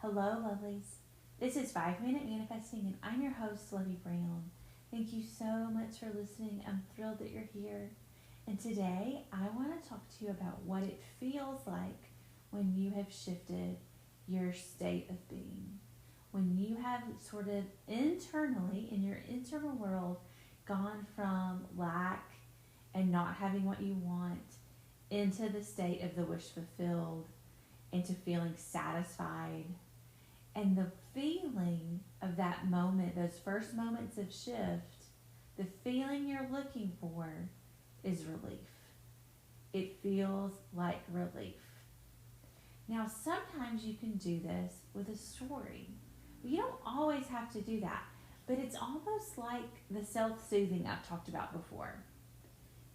Hello, lovelies. This is 5 Minute Manifesting, and I'm your host, Lovey Brown. Thank you so much for listening. I'm thrilled that you're here. And today, I want to talk to you about what it feels like when you have shifted your state of being. When you have sort of internally, in your internal world, gone from lack and not having what you want into the state of the wish fulfilled, into feeling satisfied. And the feeling of that moment, those first moments of shift, the feeling you're looking for is relief. It feels like relief. Now, sometimes you can do this with a story. You don't always have to do that, but it's almost like the self soothing I've talked about before.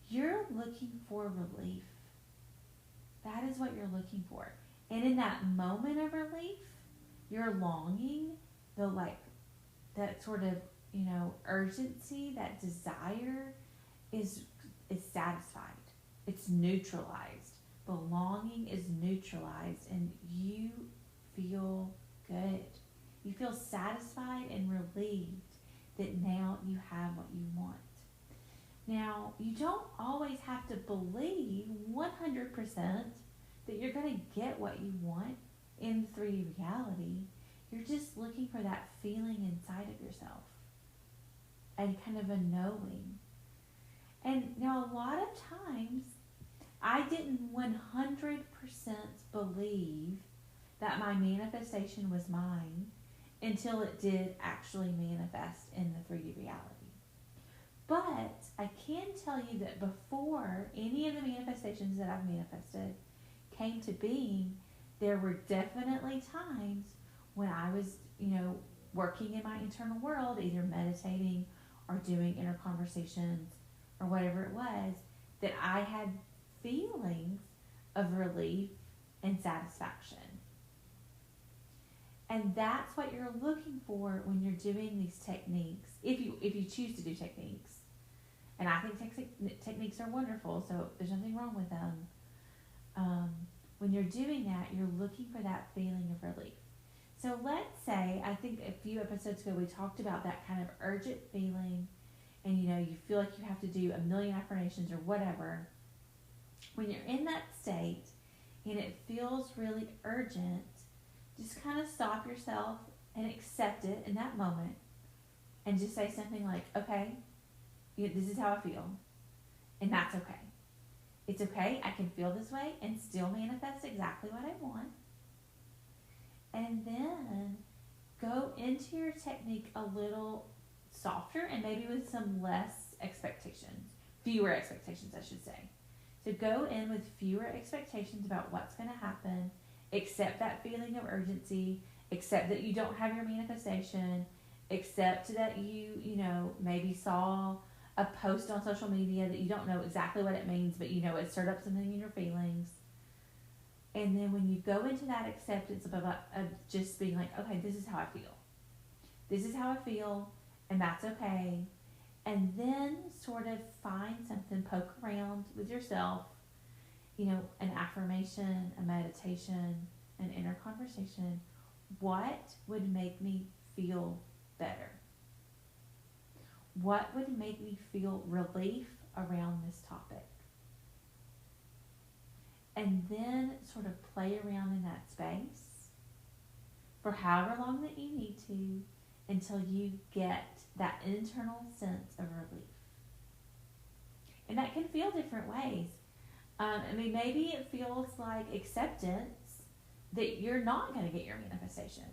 You're looking for relief. That is what you're looking for. And in that moment of relief, your longing, the like that sort of, urgency, that desire is satisfied. It's neutralized. The longing is neutralized and you feel good. You feel satisfied and relieved that now you have what you want. Now, you don't always have to believe 100% that you're going to get what you want in 3D reality. You're just looking for that feeling inside of yourself and kind of a knowing. And now, a lot of times, I didn't 100% believe that my manifestation was mine until it did actually manifest in the 3D reality. But I can tell you that before any of the manifestations that I've manifested came to being, there were definitely times when I was, working in my internal world, either meditating or doing inner conversations or whatever it was, that I had feelings of relief and satisfaction. And that's what you're looking for when you're doing these techniques, if you choose to do techniques. And I think techniques are wonderful, so there's nothing wrong with them. When you're doing that, you're looking for that feeling of relief. So let's say, I think a few episodes ago we talked about that kind of urgent feeling, and you feel like you have to do a million affirmations or whatever. When you're in that state and it feels really urgent, just kind of stop yourself and accept it in that moment and just say something like, okay, this is how I feel, and that's okay. It's okay, I can feel this way and still manifest exactly what I want. And then go into your technique a little softer and maybe with some less expectations, fewer expectations, I should say. So go in with fewer expectations about what's going to happen, accept that feeling of urgency, accept that you don't have your manifestation, accept that you maybe saw a post on social media that you don't know exactly what it means, but it stirred up something in your feelings. And then when you go into that acceptance of just being like, okay, this is how I feel. This is how I feel, and that's okay. And then sort of find something, poke around with yourself, an affirmation, a meditation, an inner conversation. What would make me feel better? What would make me feel relief around this topic? And then sort of play around in that space for however long that you need to until you get that internal sense of relief. And that can feel different ways. Maybe it feels like acceptance that you're not going to get your manifestation.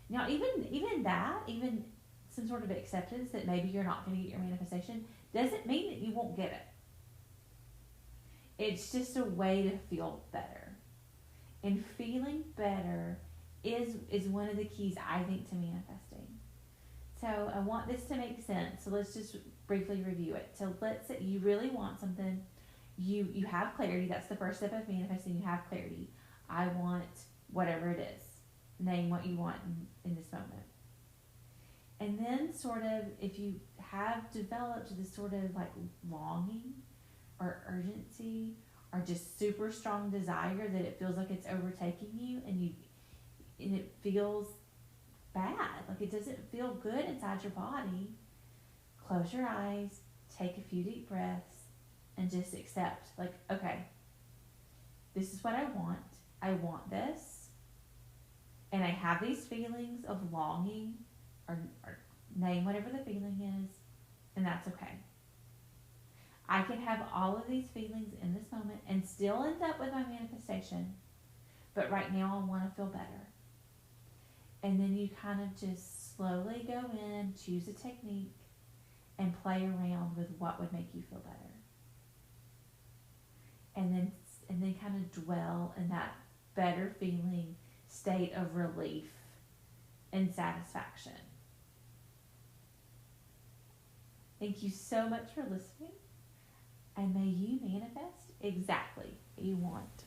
Now, even some sort of acceptance that maybe you're not going to get your manifestation doesn't mean that you won't get it. It's just a way to feel better. And feeling better is one of the keys, I think, to manifesting. So I want this to make sense. So let's just briefly review it. So let's say you really want something. You have clarity. That's the first step of manifesting. You have clarity. I want whatever it is. Name what you want in this moment. And then sort of, if you have developed this sort of like longing or urgency or just super strong desire that it feels like it's overtaking you, and and it feels bad. Like it doesn't feel good inside your body. Close your eyes, take a few deep breaths, and just accept, like, okay, this is what I want. I want this. And I have these feelings of longing, or name whatever the feeling is, and that's okay. I can have all of these feelings in this moment and still end up with my manifestation, but right now I want to feel better. And then you kind of just slowly go in, choose a technique, and play around with what would make you feel better. And then kind of dwell in that better feeling state of relief and satisfaction. Thank you so much for listening, and may you manifest exactly what you want.